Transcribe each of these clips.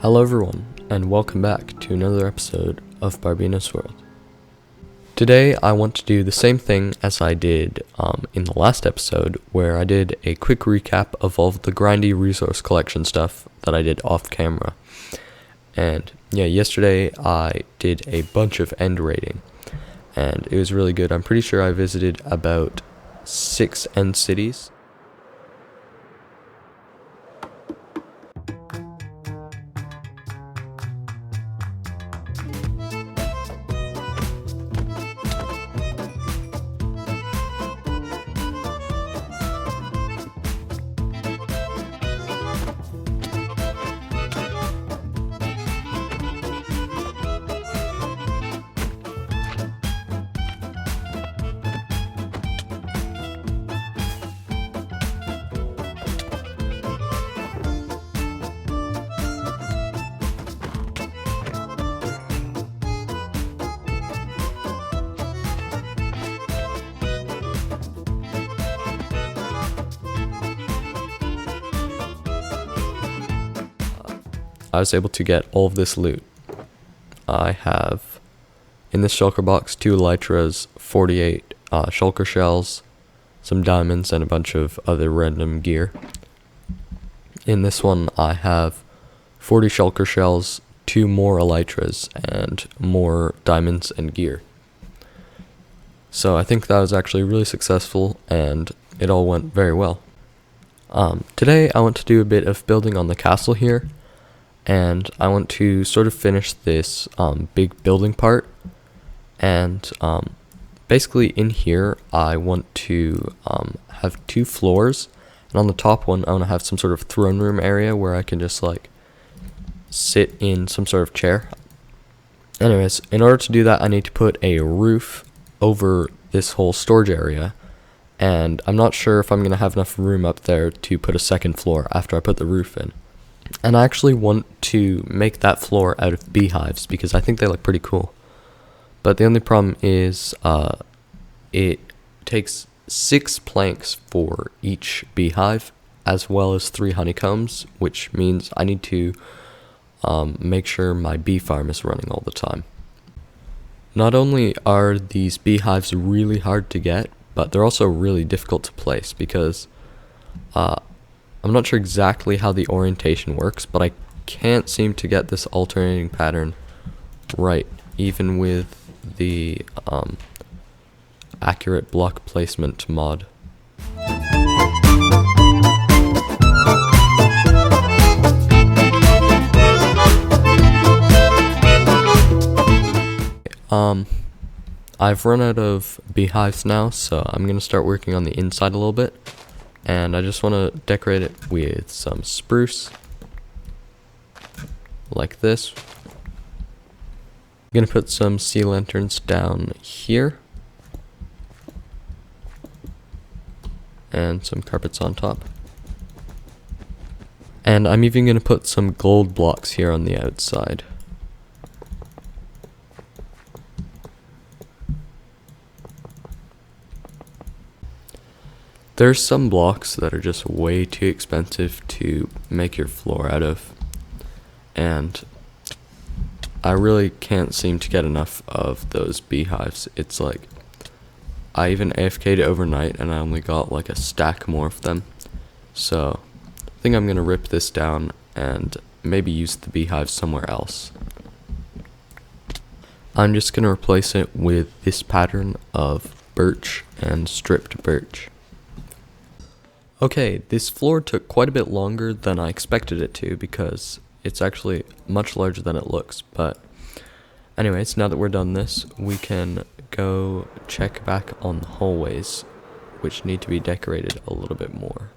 Hello everyone, and welcome back to another episode of Barbeno's World. Today I want to do the same thing as I did in the last episode, where I did a quick recap of all of the grindy resource collection stuff that I did off camera. And yeah, yesterday I did a bunch of end raiding, and it was really good. I'm pretty sure I visited about 6 end cities. I was able to get all of this loot. I have, in this shulker box, 2 elytras, 48 shulker shells, some diamonds, and a bunch of other random gear. In this one, I have 40 shulker shells, 2 more elytras, and more diamonds and gear. So I think that was actually really successful, and it all went very well. Today, I want to do a bit of building on the castle here. And I want to sort of finish this big building part, and basically in here I want to have 2 floors, and on the top one I want to have some sort of throne room area where I can just like sit in some sort of chair. Anyways, in order to do that I need to put a roof over this whole storage area, and I'm not sure if I'm going to have enough room up there to put a second floor after I put the roof in. And I actually want to make that floor out of beehives because I think they look pretty cool. But the only problem is it takes 6 planks for each beehive, as well as 3 honeycombs, which means I need to make sure my bee farm is running all the time. Not only are these beehives really hard to get, but they're also really difficult to place because I'm not sure exactly how the orientation works, but I can't seem to get this alternating pattern right, even with the accurate block placement mod. I've run out of beehives now, so I'm going to start working on the inside a little bit. And I just want to decorate it with some spruce, like this. I'm going to put some sea lanterns down here, and some carpets on top. And I'm even going to put some gold blocks here on the outside. There's some blocks that are just way too expensive to make your floor out of, and I really can't seem to get enough of those beehives. It's like, I even AFK'd overnight and I only got like a stack more of them. So I think I'm gonna rip this down and maybe use the beehives somewhere else. I'm just gonna replace it with this pattern of birch and stripped birch. Okay, this floor took quite a bit longer than I expected it to because it's actually much larger than it looks. But anyways, now that we're done this, we can go check back on the hallways, which need to be decorated a little bit more.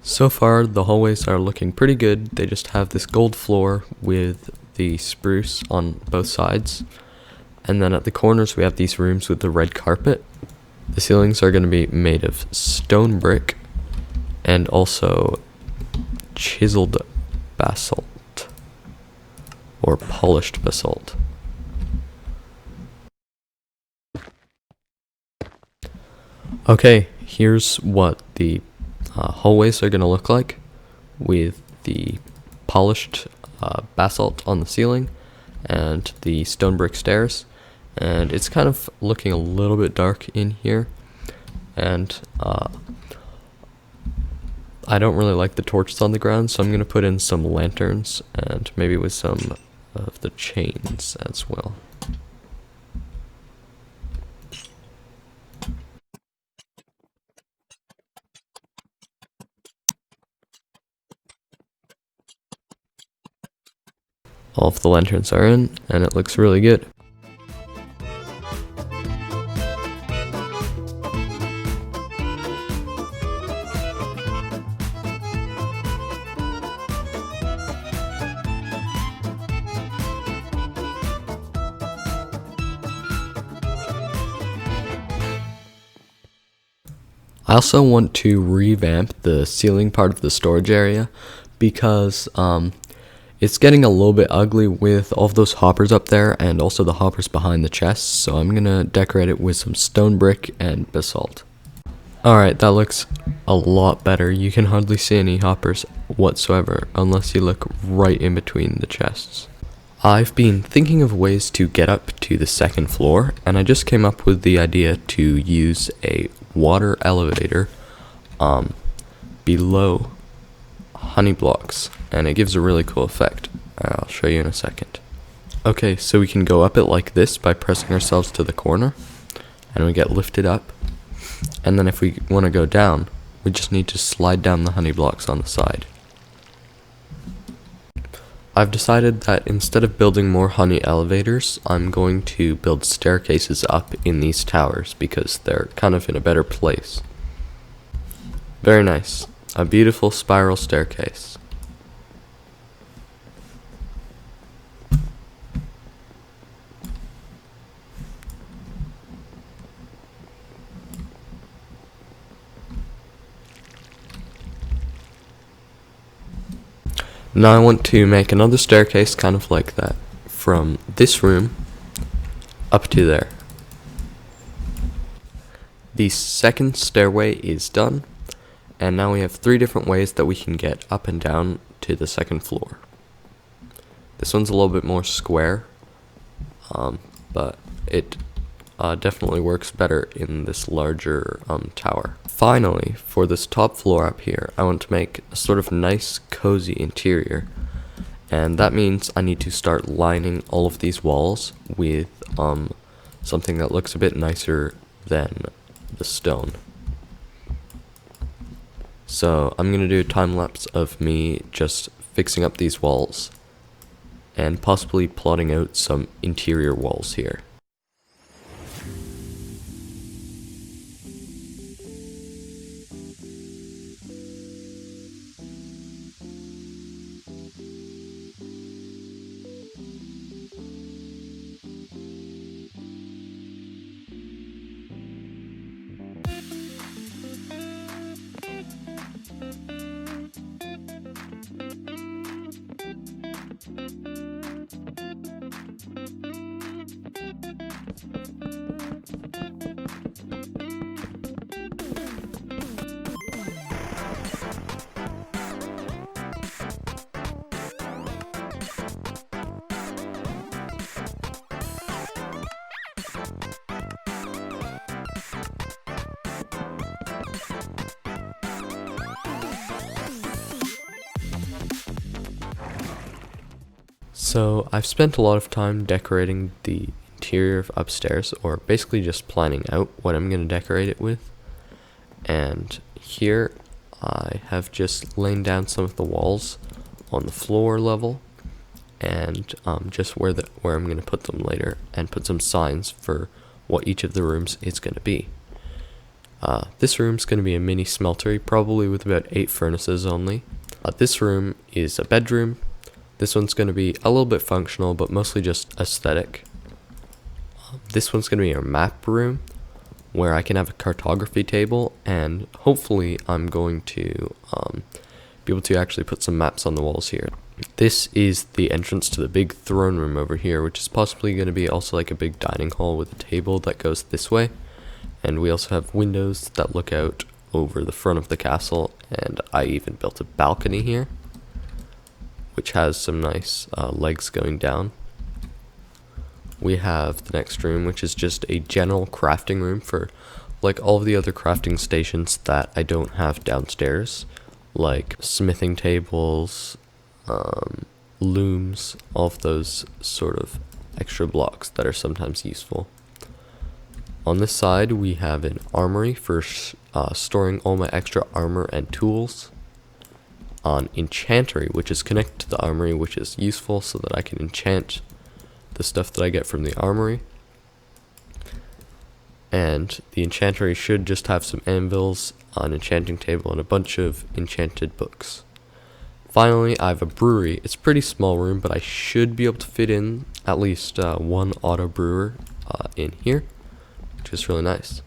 So far, the hallways are looking pretty good. They just have this gold floor with the spruce on both sides. And then at the corners, we have these rooms with the red carpet. The ceilings are going to be made of stone brick and also chiseled basalt or polished basalt. Okay, here's what the hallways are going to look like with the polished basalt on the ceiling and the stone brick stairs, and it's kind of looking a little bit dark in here, and I don't really like the torches on the ground, so I'm going to put in some lanterns and maybe with some of the chains as well. All of the lanterns are in, and it looks really good. I also want to revamp the ceiling part of the storage area because it's getting a little bit ugly with all of those hoppers up there and also the hoppers behind the chests, so I'm gonna decorate it with some stone brick and basalt. Alright, that looks a lot better. You can hardly see any hoppers whatsoever unless you look right in between the chests. I've been thinking of ways to get up to the second floor, and I just came up with the idea to use a water elevator below honey blocks, and it gives a really cool effect. I'll show you in a second. Okay, so we can go up it like this by pressing ourselves to the corner, and we get lifted up, and then if we want to go down, we just need to slide down the honey blocks on the side. I've decided that instead of building more honey elevators, I'm going to build staircases up in these towers because they're kind of in a better place. Very nice. A beautiful spiral staircase. Now I want to make another staircase kind of like that, from this room up to there. The second stairway is done, and now we have 3 different ways that we can get up and down to the second floor. This one's a little bit more square, but it definitely works better in this larger tower. Finally, for this top floor up here, I want to make a sort of nice, cozy interior, and that means I need to start lining all of these walls with something that looks a bit nicer than the stone. So I'm going to do a time lapse of me just fixing up these walls and possibly plotting out some interior walls here. So I've spent a lot of time decorating the interior of upstairs, or basically just planning out what I'm going to decorate it with. And here I have just laid down some of the walls on the floor level, and just where I'm going to put them later, and put some signs for what each of the rooms is going to be. This room's going to be a mini smeltery, probably with about 8 furnaces only. This room is a bedroom. This one's going to be a little bit functional, but mostly just aesthetic. This one's going to be a map room, where I can have a cartography table, and hopefully I'm going to be able to actually put some maps on the walls here. This is the entrance to the big throne room over here, which is possibly going to be also like a big dining hall with a table that goes this way. And we also have windows that look out over the front of the castle, and I even built a balcony here, which has some nice legs going down. We have the next room, which is just a general crafting room for like all of the other crafting stations that I don't have downstairs, like smithing tables, looms, all of those sort of extra blocks that are sometimes useful. On this side, we have an armory for storing all my extra armor and tools. An enchantery, which is connected to the armory, which is useful so that I can enchant the stuff that I get from the armory. And the enchantery should just have some anvils, an enchanting table, and a bunch of enchanted books. Finally, I have a brewery. It's a pretty small room, but I should be able to fit in at least one auto brewer in here, which is really nice.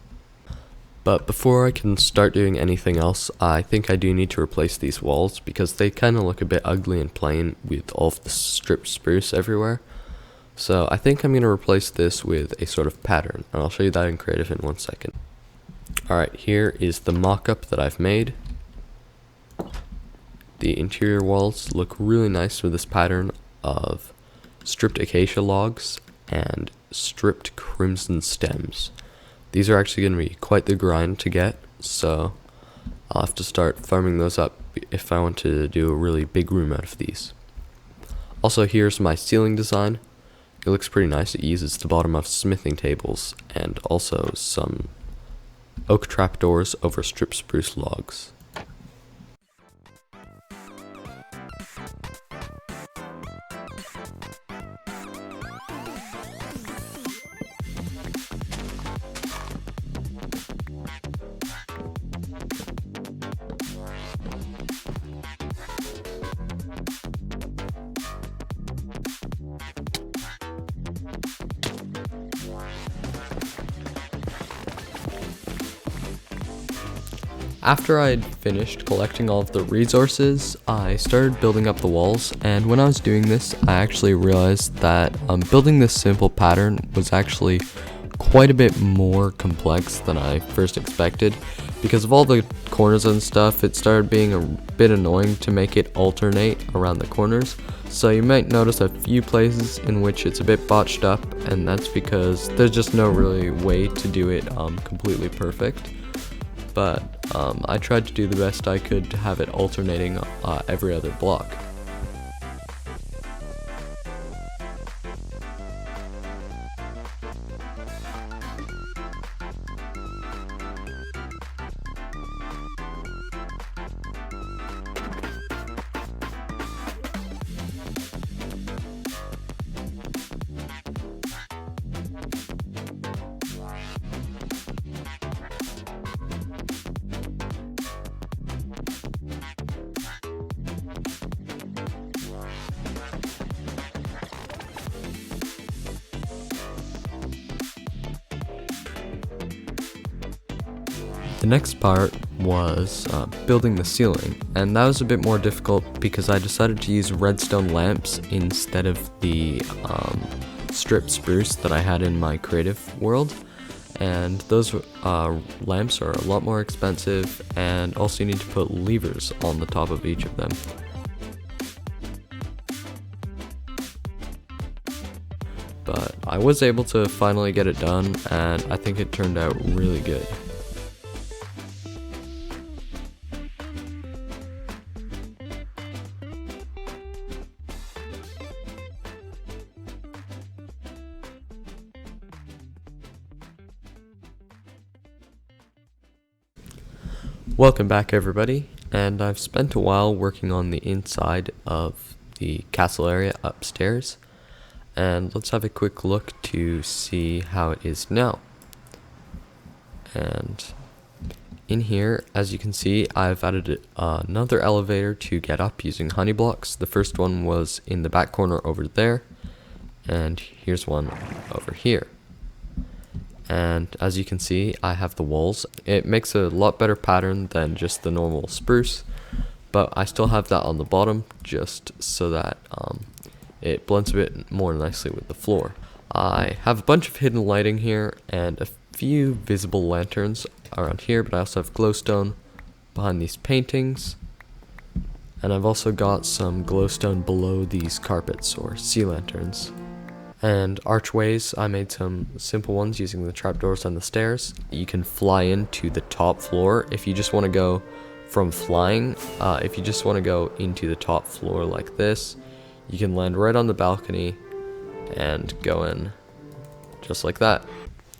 But before I can start doing anything else, I think I do need to replace these walls because they kind of look a bit ugly and plain with all of the stripped spruce everywhere. So I think I'm going to replace this with a sort of pattern, and I'll show you that in creative in 1 second. Alright, here is the mock-up that I've made. The interior walls look really nice with this pattern of stripped acacia logs and stripped crimson stems. These are actually going to be quite the grind to get, so I'll have to start farming those up if I want to do a really big room out of these. Also, here's my ceiling design. It looks pretty nice. It uses the bottom of smithing tables and also some oak trapdoors over stripped spruce logs. After I'd finished collecting all of the resources, I started building up the walls, and when I was doing this, I actually realized that building this simple pattern was actually quite a bit more complex than I first expected. Because of all the corners and stuff, it started being a bit annoying to make it alternate around the corners. So you might notice a few places in which it's a bit botched up, and that's because there's just no really way to do it completely perfect. But I tried to do the best I could to have it alternating every other block. The next part was building the ceiling, and that was a bit more difficult because I decided to use redstone lamps instead of the stripped spruce that I had in my creative world, and those lamps are a lot more expensive, and also you need to put levers on the top of each of them. But I was able to finally get it done, and I think it turned out really good. Welcome back everybody, and I've spent a while working on the inside of the castle area upstairs, and let's have a quick look to see how it is now. And in here, as you can see, I've added another elevator to get up using honey blocks. The first one was in the back corner over there, and here's one over here. And as you can see, I have the walls. It makes a lot better pattern than just the normal spruce, but I still have that on the bottom just so that it blends a bit more nicely with the floor. I have a bunch of hidden lighting here and a few visible lanterns around here, but I also have glowstone behind these paintings. And I've also got some glowstone below these carpets or sea lanterns. And archways, I made some simple ones using the trapdoors and the stairs. You can fly into the top floor if you just want to go from flying. If you just want to go into the top floor like this, you can land right on the balcony and go in just like that.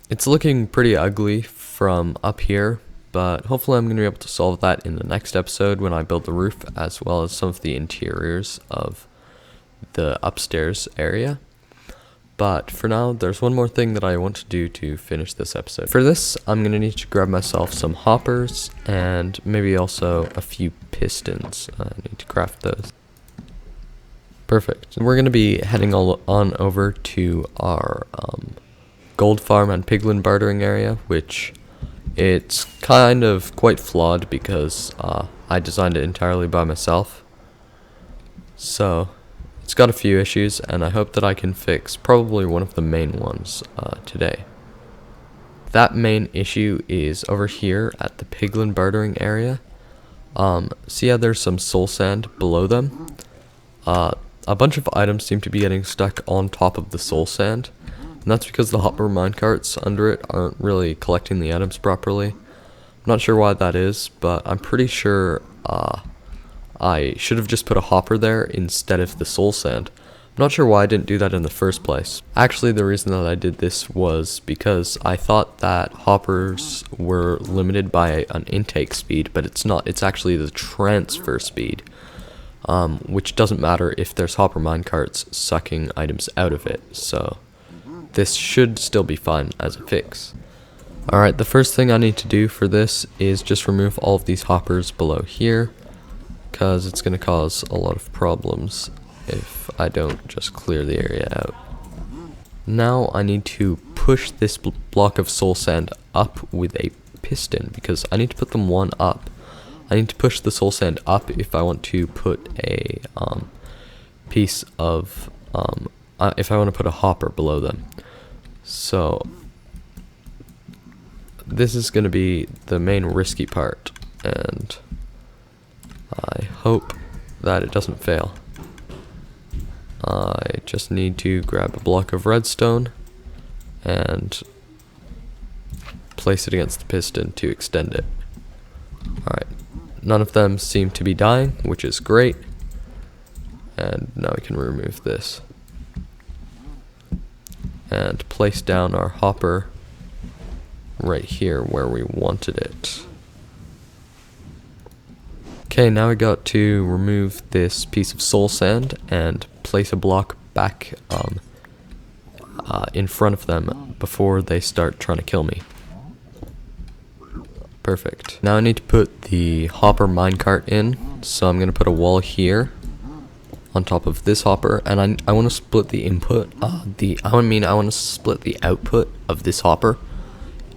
It's looking pretty ugly from up here, but hopefully I'm going to be able to solve that in the next episode when I build the roof, as well as some of the interiors of the upstairs area. But for now, there's one more thing that I want to do to finish this episode. For this, I'm going to need to grab myself some hoppers and maybe also a few pistons. I need to craft those. Perfect. We're going to be heading on over to our gold farm and piglin bartering area, which it's kind of quite flawed because I designed it entirely by myself. So it's got a few issues, and I hope that I can fix probably one of the main ones today. That main issue is over here at the piglin bartering area. See how there's some soul sand below them? A bunch of items seem to be getting stuck on top of the soul sand, and that's because the hopper minecarts under it aren't really collecting the items properly. I'm not sure why that is, but I'm pretty sure I should have just put a hopper there instead of the soul sand. I'm not sure why I didn't do that in the first place. Actually, the reason that I did this was because I thought that hoppers were limited by an intake speed, but it's not. It's actually the transfer speed, which doesn't matter if there's hopper minecarts sucking items out of it. So this should still be fine as a fix. Alright, the first thing I need to do for this is just remove all of these hoppers below here, because it's going to cause a lot of problems if I don't just clear the area out. Now I need to push this block of soul sand up with a piston, because I need to put them one up. I need to push the soul sand up if I want to put a piece of, if I want to put a hopper below them. So this is going to be the main risky part, and I hope that it doesn't fail. I just need to grab a block of redstone and place it against the piston to extend it. Alright, none of them seem to be dying, which is great. And now we can remove this and place down our hopper right here where we wanted it. Okay, now we got to remove this piece of soul sand and place a block back in front of them before they start trying to kill me. Perfect. Now I need to put the hopper minecart in, so I'm going to put a wall here on top of this hopper, and I want to split the input, I want to split the output of this hopper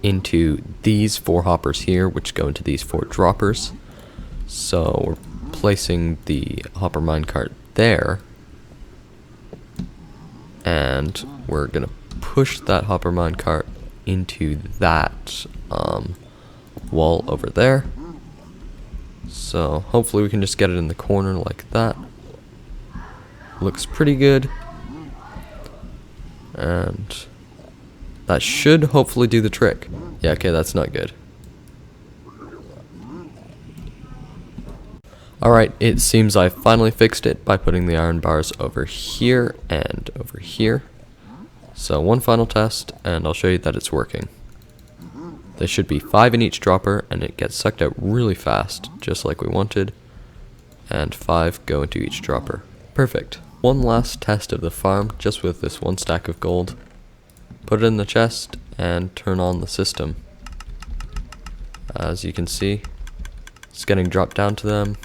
into these 4 hoppers here, which go into these 4 droppers. So we're placing the hopper minecart there, and we're gonna push that hopper minecart into that wall over there. So hopefully we can just get it in the corner like that. Looks pretty good, and that should hopefully do the trick. Yeah, okay, that's not good. Alright, it seems I finally fixed it by putting the iron bars over here and over here. So one final test, and I'll show you that it's working. There should be 5 in each dropper, and it gets sucked out really fast, just like we wanted. And 5 go into each dropper. Perfect. One last test of the farm, just with this 1 stack of gold. Put it in the chest, and turn on the system. As you can see, it's getting dropped down to them.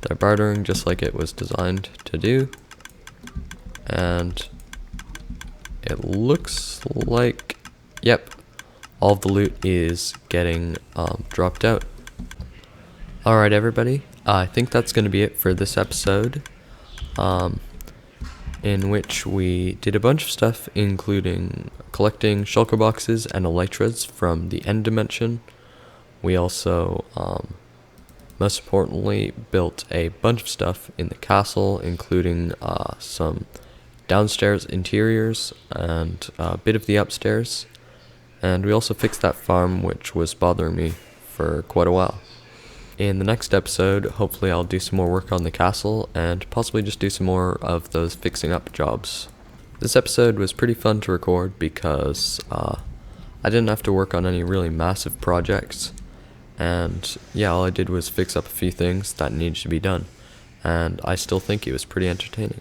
They're bartering just like it was designed to do. And it looks like, yep, all of the loot is getting dropped out. Alright everybody, I think that's going to be it for this episode, in which we did a bunch of stuff, including collecting shulker boxes and elytras from the end dimension. We also most importantly, built a bunch of stuff in the castle, including some downstairs interiors and a bit of the upstairs. And we also fixed that farm, which was bothering me for quite a while. In the next episode, hopefully I'll do some more work on the castle and possibly just do some more of those fixing up jobs. This episode was pretty fun to record because I didn't have to work on any really massive projects. And yeah, all I did was fix up a few things that needed to be done. And I still think it was pretty entertaining.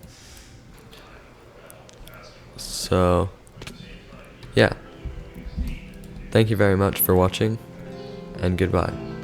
So, yeah. Thank you very much for watching, and goodbye.